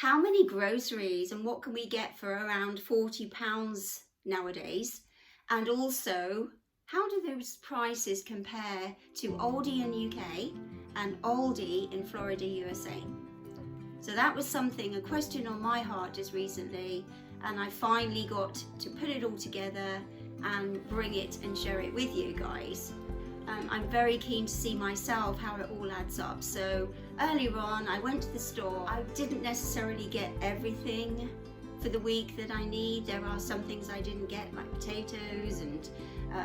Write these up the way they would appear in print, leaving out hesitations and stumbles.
how many groceries and what can we get for around £40 nowadays? And also, how do those prices compare to Aldi in UK and Aldi in Florida, USA? So that was a question on my heart just recently, and I finally got to put it all together and bring it and share it with you guys. I'm very keen to see myself how it all adds up. So earlier on I went to the store. I didn't necessarily get everything for the week that I need. There are some things I didn't get, like potatoes and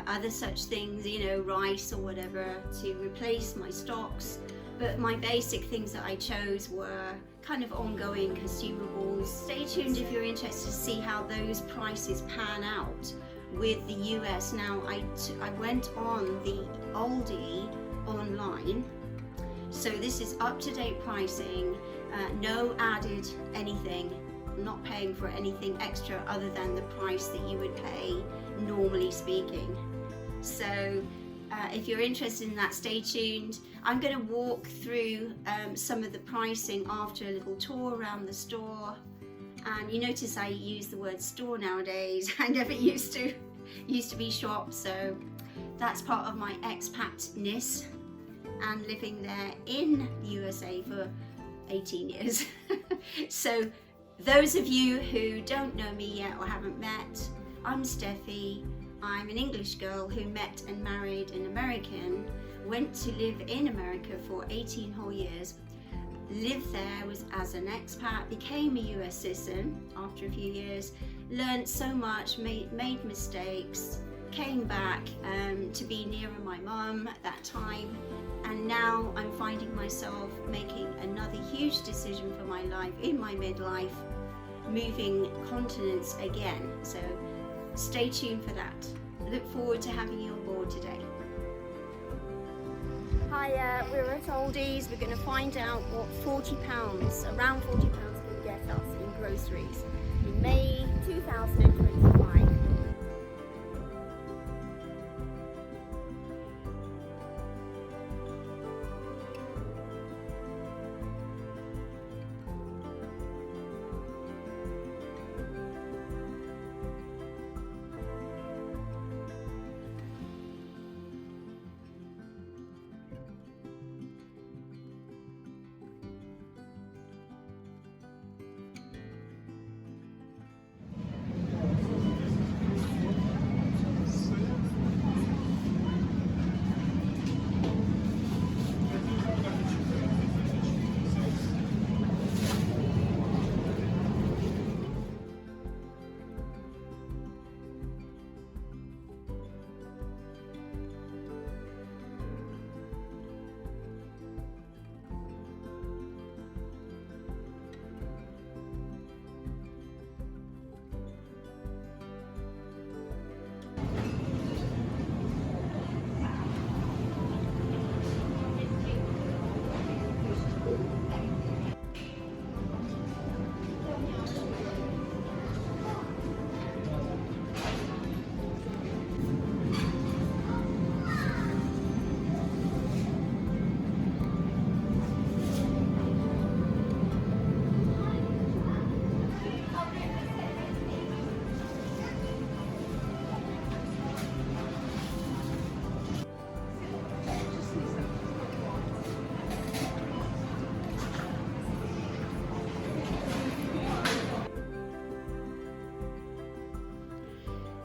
other such things, rice or whatever, to replace my stocks. But my basic things that I chose were kind of ongoing consumables. Stay tuned if you're interested to see how those prices pan out with the US. Now I went on the Aldi online, so this is up-to-date pricing, no added anything. I'm not paying for anything extra other than the price that you would pay normally speaking. So if you're interested in that, stay tuned. I'm going to walk through some of the pricing after a little tour around the store. And you notice I use the word store nowadays. I never used to be shop, so that's part of my expatness and living there in the USA for 18 years. So those of you who don't know me yet or haven't met, I'm Steffi. I'm an English girl who met and married an American, went to live in America for 18 whole years, lived there as an expat, became a US citizen after a few years, learned so much, made mistakes, came back to be nearer my mum at that time, and now I'm finding myself making another huge decision for my life in my midlife, moving continents again. So stay tuned for that. I look forward to having you on board today. Hi, we're at Aldi's. We're going to find out what around £40 can get us in groceries in May 2025.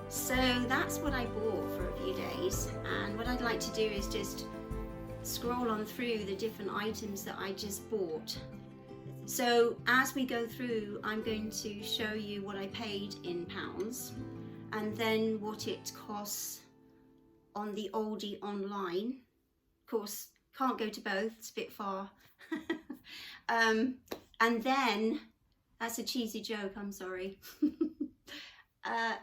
So that's what I bought for a few days, and what I'd like to do is just scroll on through the different items that I just bought. So as we go through, I'm going to show you what I paid in pounds and then what it costs on the Aldi online. Of course, can't go to both, it's a bit far. And then, that's a cheesy joke, I'm sorry.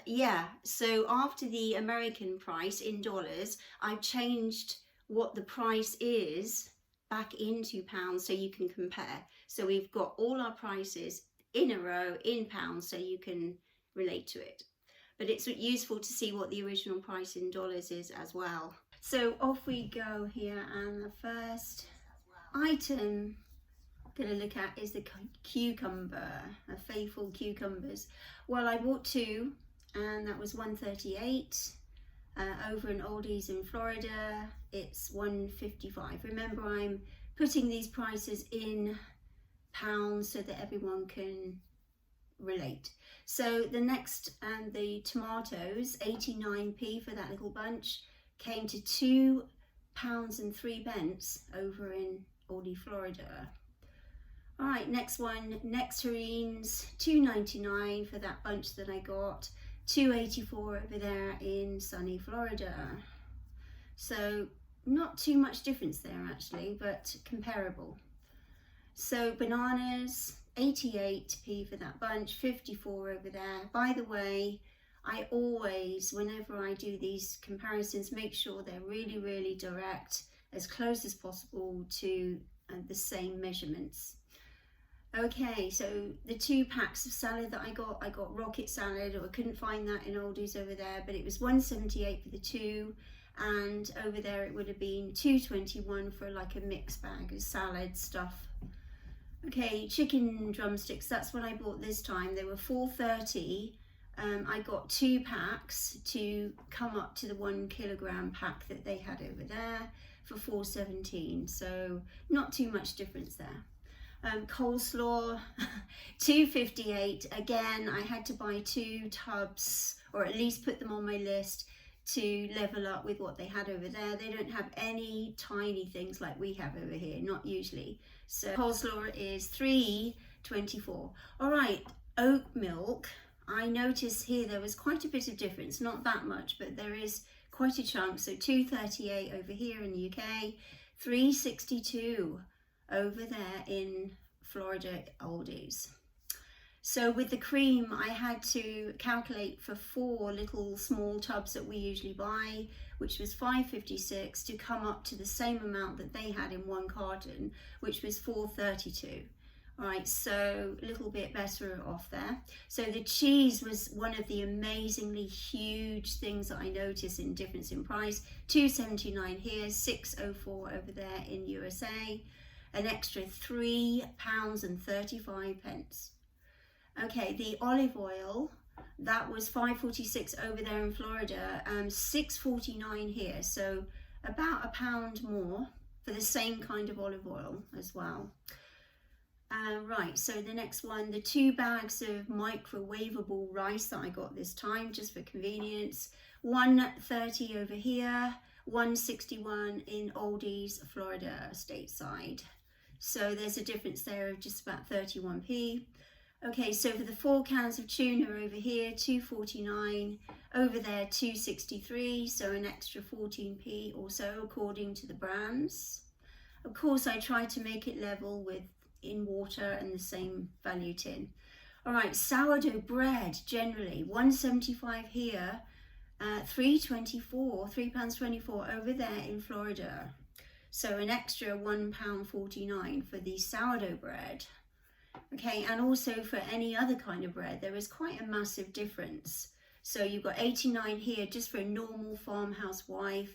Yeah, so after the American price in dollars, I've changed what the price is back into pounds so you can compare. So we've got all our prices in a row in pounds so you can relate to it. But it's useful to see what the original price in dollars is as well. So off we go here, and the first item I'm going to look at is the cucumber, a faithful cucumbers. Well, I bought 2 and that was $1.38. Over in Aldi's in Florida, it's $1.55. Remember, I'm putting these prices in pounds so that everyone can relate. So the next, the tomatoes, 89p for that little bunch, came to £2.03 over in Aldi, Florida. All right, next one, nectarines, $2.99 for that bunch that I got. $2.84 over there in sunny Florida. So not too much difference there actually, but comparable. So bananas, 88p for that bunch, 54 over there. By the way, I always, whenever I do these comparisons, make sure they're really, really direct, as close as possible to the same measurements. Okay, so the 2 packs of salad that I got rocket salad, or I couldn't find that in Aldi's over there, but it was $1.78 for the 2, and over there it would have been $2.21 for like a mixed bag of salad stuff. Okay, chicken drumsticks, that's what I bought this time. They were $4.30. I got 2 packs to come up to the 1 kilogram pack that they had over there for $4.17, so not too much difference there. Coleslaw, $2.58. Again, I had to buy 2 tubs, or at least put them on my list to level up with what they had over there. They don't have any tiny things like we have over here, not usually. So coleslaw is $3.24. All right, oat milk. I noticed here there was quite a bit of difference, not that much, but there is quite a chunk. So $2.38 over here in the UK, $3.62 over there in Florida Aldi's. So with the cream, I had to calculate for 4 little small tubs that we usually buy, which was $5.56, to come up to the same amount that they had in 1 carton, which was $4.32. All right, so a little bit better off there. So the cheese was one of the amazingly huge things that I noticed in difference in price. $2.79 here, $6.04 over there in USA. An extra £3.35. Okay, the olive oil, that was $5.46 over there in Florida, $6.49 here, so about £1 more for the same kind of olive oil as well. Right, so the next one, the 2 bags of microwavable rice that I got this time, just for convenience, $1.30 over here, $1.61 in Aldi's, Florida, stateside. So there's a difference there of just about 31p. Okay, so for the 4 cans of tuna over here, $2.49, over there $2.63, so an extra 14p or so according to the brands. Of course, I tried to make it level with in water and the same value tin. All right, sourdough bread generally $1.75 here, £3.24 over there in Florida. So an extra £1.49 for the sourdough bread. Okay, and also for any other kind of bread, there is quite a massive difference. So you've got 89 here just for a normal farmhouse white,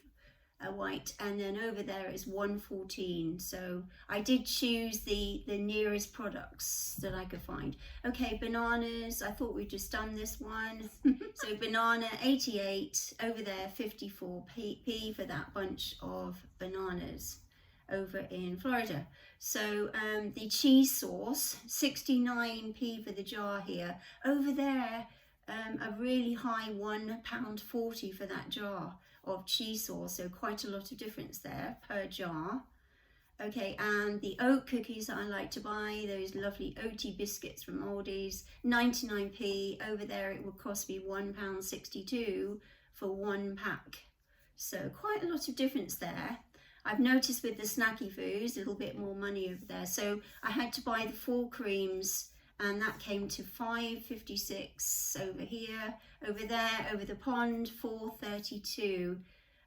and then over there is 114. So I did choose the nearest products that I could find. Okay, bananas, I thought we'd just done this one. So banana 88, over there 54p for that bunch of bananas over in Florida. So the cheese sauce, 69p for the jar here. Over there, a really high £1.40 for that jar of cheese sauce, so quite a lot of difference there per jar. Okay, and the oat cookies that I like to buy, those lovely oaty biscuits from Aldi's, 99p. Over there it would cost me £1.62 for 1 pack. So quite a lot of difference there. I've noticed with the snacky foods, a little bit more money over there. So I had to buy the 4 creams, and that came to $5.56 over here. Over there, over the pond, $4.32.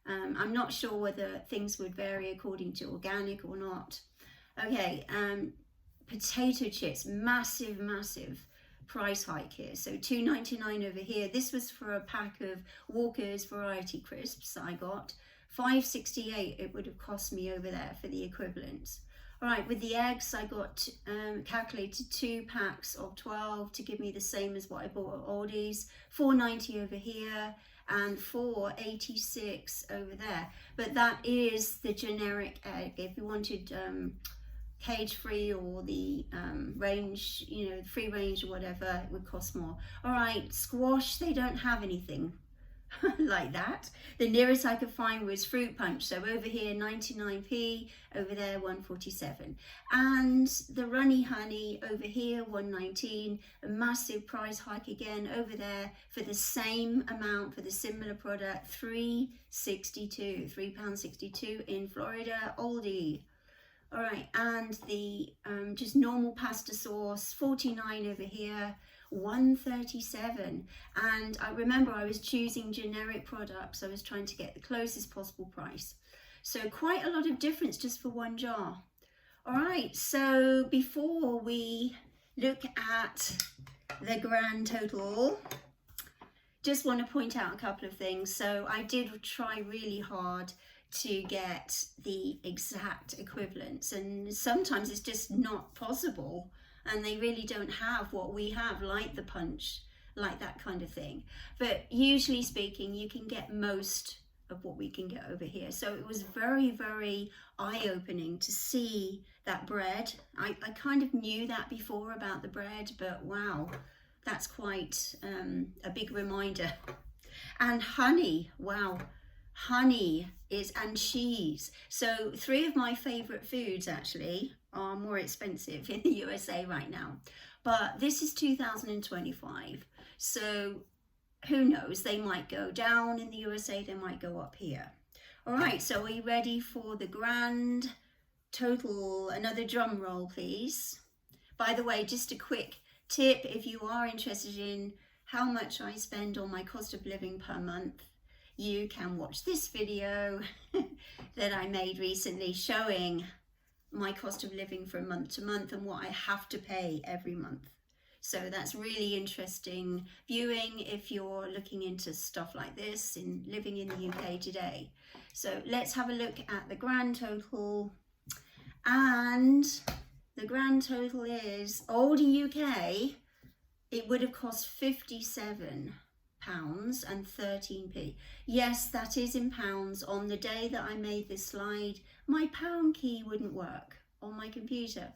I'm not sure whether things would vary according to organic or not. Okay, potato chips, massive price hike here. So $2.99 over here. This was for a pack of Walker's variety crisps I got. $5.68 it would have cost me over there for the equivalent. All right, with the eggs, I got calculated 2 packs of 12 to give me the same as what I bought at Aldi's. $4.90 over here and $4.86 over there. But that is the generic egg. If you wanted cage free or the range, you know, free range or whatever, it would cost more. All right, squash, they don't have anything like that. The nearest I could find was fruit punch. So over here 99p, over there 147. And the runny honey over here 119. A massive price hike again over there for the same amount for the similar product, £3.62, £3.62 in Florida, Aldi. All right, and the just normal pasta sauce, 49 over here, 137. And I remember I was choosing generic products. I was trying to get the closest possible price. So quite a lot of difference just for one jar. All right, so before we look at the grand total, just want to point out a couple of things. So I did try really hard to get the exact equivalents, and sometimes it's just not possible, and they really don't have what we have, like the punch, like that kind of thing. But usually speaking, you can get most of what we can get over here. So it was very, very eye-opening to see that bread. I kind of knew that before about the bread, but wow, that's quite a big reminder. And honey, wow, honey is, and cheese. So 3 of my favorite foods actually are more expensive in the USA right now, but this is 2025, so who knows, they might go down in the USA, they might go up here. All right, so are you ready for the grand total? Another drum roll, please. By the way, just a quick tip, if you are interested in how much I spend on my cost of living per month, you can watch this video that I made recently showing my cost of living from month to month and what I have to pay every month. So that's really interesting viewing if you're looking into stuff like this in living in the UK today. So let's have a look at the grand total. And the grand total is Aldi UK, it would have cost £57 and 13p. Yes, that is in pounds. On the day that I made this slide, my pound key wouldn't work on my computer.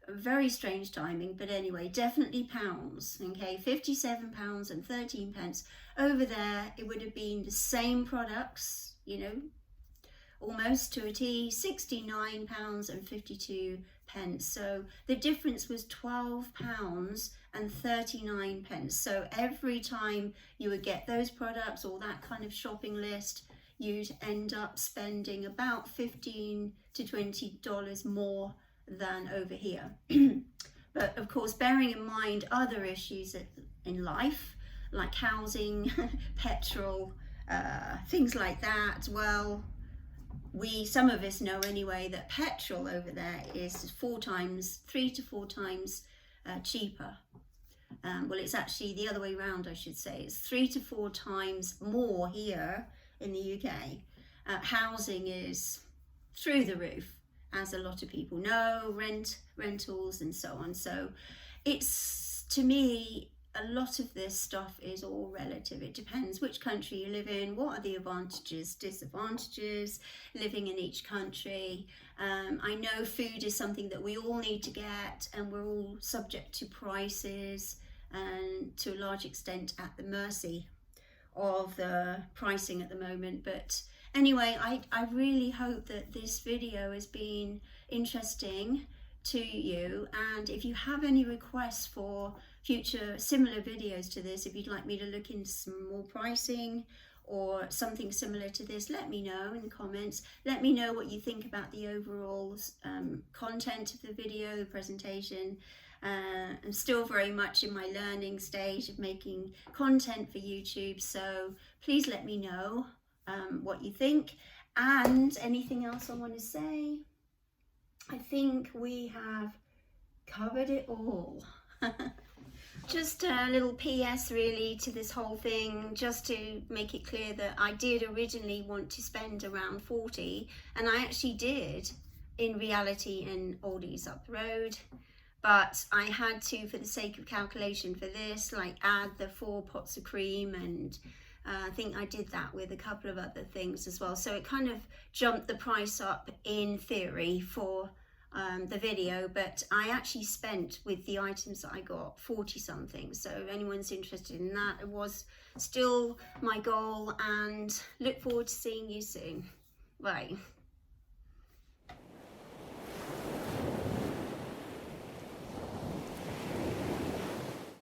Very strange timing, but anyway, definitely pounds. Okay, £57 and 13 pence. Over there, it would have been the same products, you know, almost to a T, £69 and 52 pence. So the difference was £12 and 39 pence. So every time you would get those products or that kind of shopping list, you'd end up spending about $15 to $20 more than over here. But of course, bearing in mind other issues in life, like housing, petrol, things like that, well, some of us know anyway that petrol over there is 3 to 4 times cheaper. Well, it's actually the other way around, I should say. It's 3 to 4 times more here in the UK. Housing is through the roof, as a lot of people know, rentals and so on. So it's, to me, a lot of this stuff is all relative. It depends which country you live in, what are the advantages, disadvantages living in each country. I know food is something that we all need to get, and we're all subject to prices and to a large extent at the mercy of the pricing at the moment. But anyway, I really hope that this video has been interesting to you, and if you have any requests for future similar videos to this, if you'd like me to look into some more pricing or something similar to this, let me know in the comments. Let me know what you think about the overall content of the video, the presentation. I'm still very much in my learning stage of making content for YouTube, so please let me know what you think. And anything else I want to say? I think we have covered it all. Just a little PS really to this whole thing, just to make it clear that I did originally want to spend around 40, and I actually did, in reality in Aldi's up the road. But I had to, for the sake of calculation for this, like add the 4 pots of cream, and I think I did that with a couple of other things as well. So it kind of jumped the price up in theory for the video, but I actually spent, with the items that I got, 40 something. So if anyone's interested in that, it was still my goal, and look forward to seeing you soon. Bye.